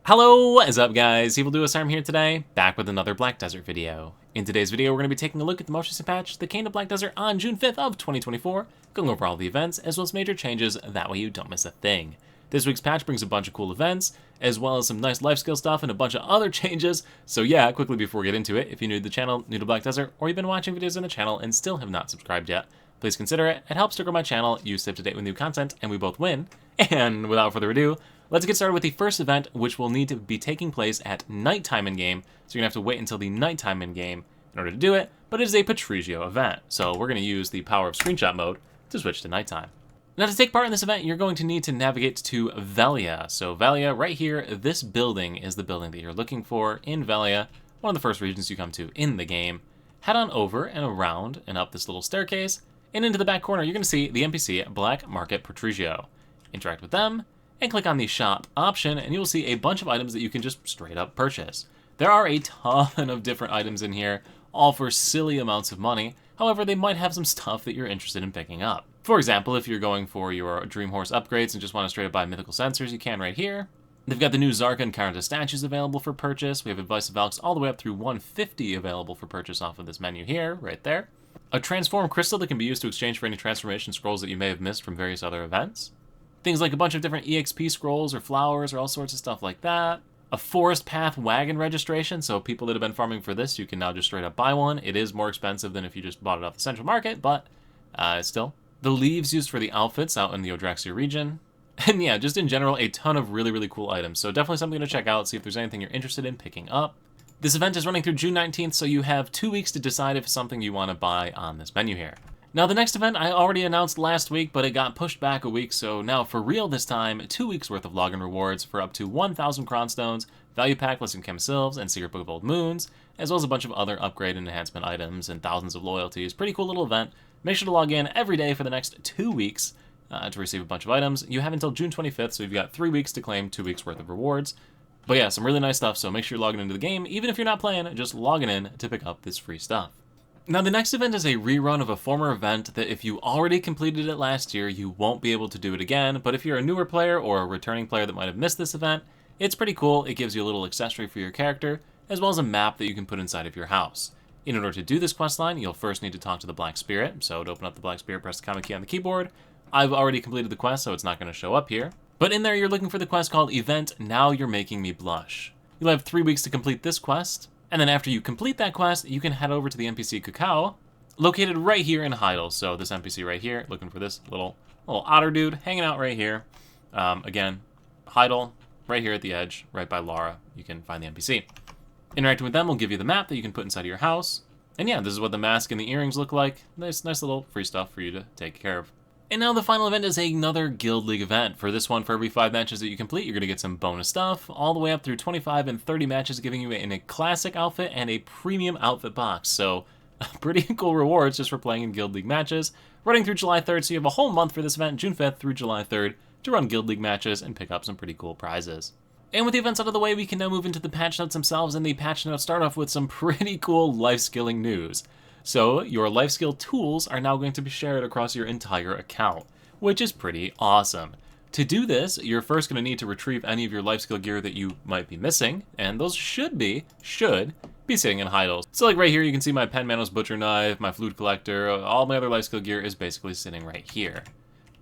Hello, what is up guys? I'm here today, back with another Black Desert video. In today's video, we're going to be taking a look at the most recent patch that came to Black Desert on June 5th of 2024, going over all the events, as well as major changes, that way you don't miss a thing. This week's patch brings a bunch of cool events, as well as some nice life skill stuff and a bunch of other changes, so yeah, quickly before we get into it, if you're new to the channel, new to Black Desert, or you've been watching videos on the channel and still have not subscribed yet, please consider it. It helps to grow my channel, you stay up to date with new content, and we both win. And without further ado, let's get started with the first event, which will need to be taking place at nighttime in-game, so you're going to have to wait until the nighttime in-game in order to do it, but it is a Patrigio event, so we're going to use the power of screenshot mode to switch to nighttime. Now to take part in this event, you're going to need to navigate to Velia. So Velia, right here, this building is the building that you're looking for in Velia, one of the first regions you come to in the game. Head on over and around and up this little staircase, and into the back corner, you're going to see the NPC Black Market Patrigio. Interact with them, and click on the shop option, and you'll see a bunch of items that you can just straight up purchase. There are a ton of different items in here, all for silly amounts of money. However, they might have some stuff that you're interested in picking up. For example, if you're going for your Dream Horse upgrades and just want to straight up buy mythical sensors, you can right here. They've got the new Zarka and Karanta statues available for purchase. We have Advice of Valks all the way up through 150 available for purchase off of this menu here, right there. A transform crystal that can be used to exchange for any transformation scrolls that you may have missed from various other events. Things like a bunch of different EXP scrolls or flowers or all sorts of stuff like that. A forest path wagon registration, so people that have been farming for this, you can now just straight up buy one. It is more expensive than if you just bought it off the central market, but still. The leaves used for the outfits out in the Odraxia region. And yeah, just in general, a ton of really cool items. So definitely something to check out, see if there's anything you're interested in picking up. This event is running through June 19th, so you have 2 weeks to decide if it's something you want to buy on this menu here. Now, the next event I already announced last week, but it got pushed back a week, so now for real this time, 2 weeks worth of login rewards for up to 1,000 Kronstones, value pack listing Chemisylves, and Secret Book of Old Moons, as well as a bunch of other upgrade and enhancement items and thousands of loyalties. Pretty cool little event. Make sure to log in every day for the next 2 weeks to receive a bunch of items. You have until June 25th, so you've got 3 weeks to claim 2 weeks worth of rewards. But yeah, some really nice stuff, so make sure you're logging into the game. Even if you're not playing, just logging in to pick up this free stuff. Now, the next event is a rerun of a former event that if you already completed it last year, you won't be able to do it again, but if you're a newer player or a returning player that might have missed this event, it's pretty cool. It gives you a little accessory for your character, as well as a map that you can put inside of your house. In order to do this questline, you'll first need to talk to the Black Spirit, so to open up the Black Spirit, press the command key on the keyboard. I've already completed the quest, so it's not going to show up here. But in there, you're looking for the quest called Event Now You're Making Me Blush. You'll have 3 weeks to complete this quest, and then after you complete that quest, you can head over to the NPC Cacao, located right here in Heidel. So this NPC right here, looking for this little otter dude hanging out right here. Again, Heidel, right here at the edge, right by Lara, you can find the NPC. Interacting with them will give you the map that you can put inside of your house. And yeah, this is what the mask and the earrings look like. Nice little free stuff for you to take care of. And now the final event is another Guild League event. For this one, for every 5 matches that you complete, you're going to get some bonus stuff, all the way up through 25 and 30 matches, giving you a classic outfit and a premium outfit box. So pretty cool rewards just for playing in Guild League matches. Running through July 3rd, so you have a whole month for this event, June 5th through July 3rd, to run Guild League matches and pick up some pretty cool prizes. And with the events out of the way, we can now move into the patch notes themselves, and the patch notes start off with some pretty cool life skilling news. So your life skill tools are now going to be shared across your entire account, which is pretty awesome. To do this, you're first going to need to retrieve any of your life skill gear that you might be missing, and those should be sitting in Heidel. So like right here, you can see my Penmanos Butcher Knife, my Flute Collector, all my other life skill gear is basically sitting right here.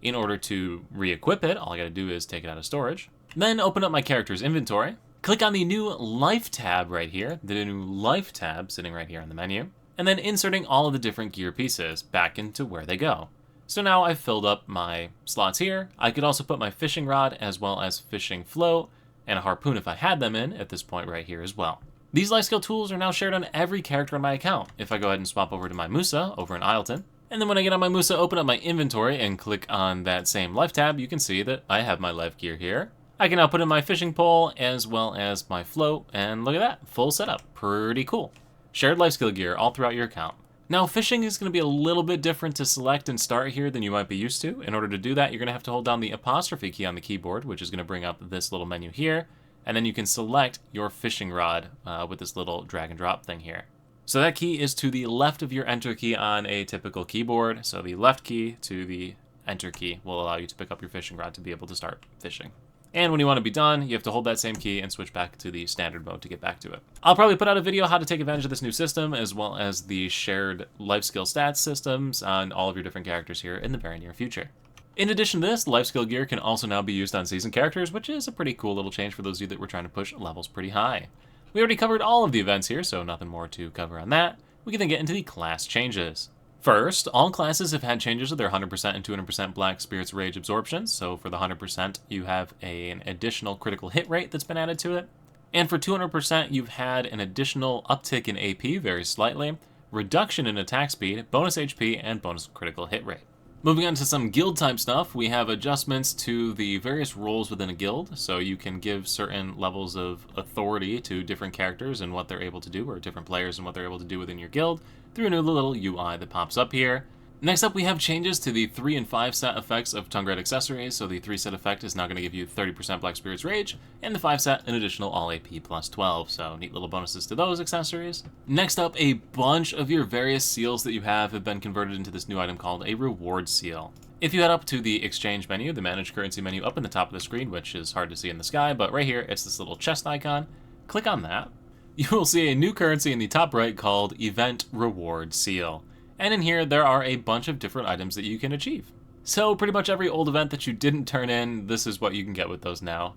In order to re-equip it, all I gotta do is take it out of storage. Then open up my character's inventory, click on the new Life tab right here, the new Life tab sitting right here on the menu, and then inserting all of the different gear pieces back into where they go. So now I've filled up my slots here. I could also put my fishing rod as well as fishing float and a harpoon if I had them in at this point right here as well. These life skill tools are now shared on every character on my account. If I go ahead and swap over to my Musa over in Isleton, and then when I get on my Musa, open up my inventory and click on that same life tab, you can see that I have my life gear here. I can now put in my fishing pole as well as my float, and look at that, full setup, pretty cool. Shared life skill gear all throughout your account. Now, fishing is going to be a little bit different to select and start here than you might be used to. In order to do that, you're going to have to hold down the apostrophe key on the keyboard, which is going to bring up this little menu here, and then you can select your fishing rod with this little drag and drop thing here. So that key is to the left of your enter key on a typical keyboard, so the left key to the enter key will allow you to pick up your fishing rod to be able to start fishing. And when you want to be done, you have to hold that same key and switch back to the standard mode to get back to it. I'll probably put out a video how to take advantage of this new system, as well as the shared life skill stats systems on all of your different characters here in the very near future. In addition to this, life skill gear can also now be used on seasoned characters, which is a pretty cool little change for those of you that were trying to push levels pretty high. We already covered all of the events here, so nothing more to cover on that. We can then get into the class changes. First, all classes have had changes to their 100% and 200% Black Spirit's Rage absorptions. So for the 100%, you have an additional critical hit rate that's been added to it. And for 200%, you've had an additional uptick in AP, very slightly, reduction in attack speed, bonus HP, and bonus critical hit rate. Moving on to some guild type stuff, we have adjustments to the various roles within a guild, so you can give certain levels of authority to different characters and what they're able to do, or different players and what they're able to do within your guild, through a new little UI that pops up here. Next up, we have changes to the 3 and 5 set effects of Tongue Red accessories. So the 3 set effect is now going to give you 30% Black Spirit's Rage, and the 5 set an additional all AP plus 12. So neat little bonuses to those accessories. Next up, a bunch of your various seals that you have been converted into this new item called a reward seal. If you head up to the exchange menu, the manage currency menu up in the top of the screen, which is hard to see in the sky, but right here, it's this little chest icon. Click on that. You will see a new currency in the top right called Event Reward Seal. And in here, there are a bunch of different items that you can achieve. So pretty much every old event that you didn't turn in, this is what you can get with those now.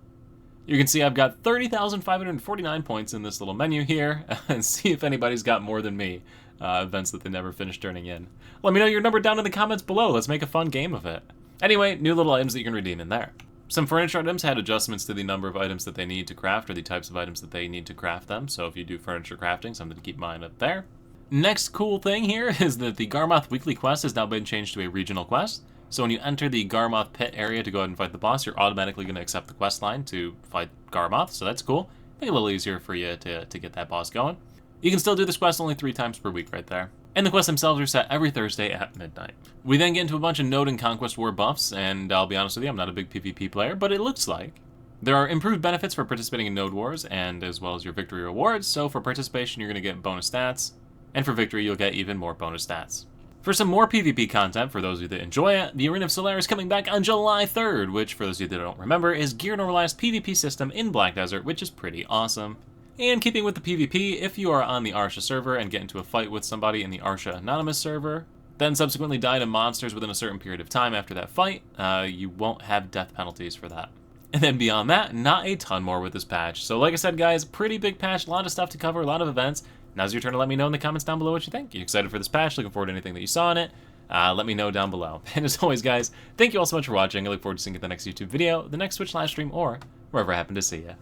You can see I've got 30,549 points in this little menu here, and see if anybody's got more than me, events that they never finished turning in. Let me know your number down in the comments below. Let's make a fun game of it. Anyway, new little items that you can redeem in there. Some furniture items had adjustments to the number of items that they need to craft, or the types of items that they need to craft them. So if you do furniture crafting, something to keep in mind up there. Next cool thing here is that the Garmoth weekly quest has now been changed to a regional quest. So when you enter the Garmoth pit area to go ahead and fight the boss, you're automatically going to accept the quest line to fight Garmoth, so that's cool. Make it a little easier for you to get that boss going. You can still do this quest only 3 times per week right there. And the quests themselves are set every Thursday at midnight. We then get into a bunch of Node and Conquest War buffs, and I'll be honest with you, I'm not a big PvP player, but it looks like. There are improved benefits for participating in Node Wars, and as well as your victory rewards, so for participation you're going to get bonus stats, and for victory you'll get even more bonus stats. For some more PvP content, for those of you that enjoy it, the Arena of Solaris is coming back on July 3rd, which for those of you that don't remember is gear normalized PvP system in Black Desert, which is pretty awesome. And keeping with the PvP, if you are on the Arsha server and get into a fight with somebody in the Arsha Anonymous server, then subsequently die to monsters within a certain period of time after that fight, you won't have death penalties for that. And then beyond that, not a ton more with this patch. So like I said guys, pretty big patch, a lot of stuff to cover, a lot of events. Now's your turn to let me know in the comments down below what you think. You excited for this patch? Looking forward to anything that you saw in it? Let me know down below. And as always guys, thank you all so much for watching. I look forward to seeing you at the next YouTube video, the next Twitch live stream, or wherever I happen to see you.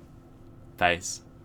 Peace.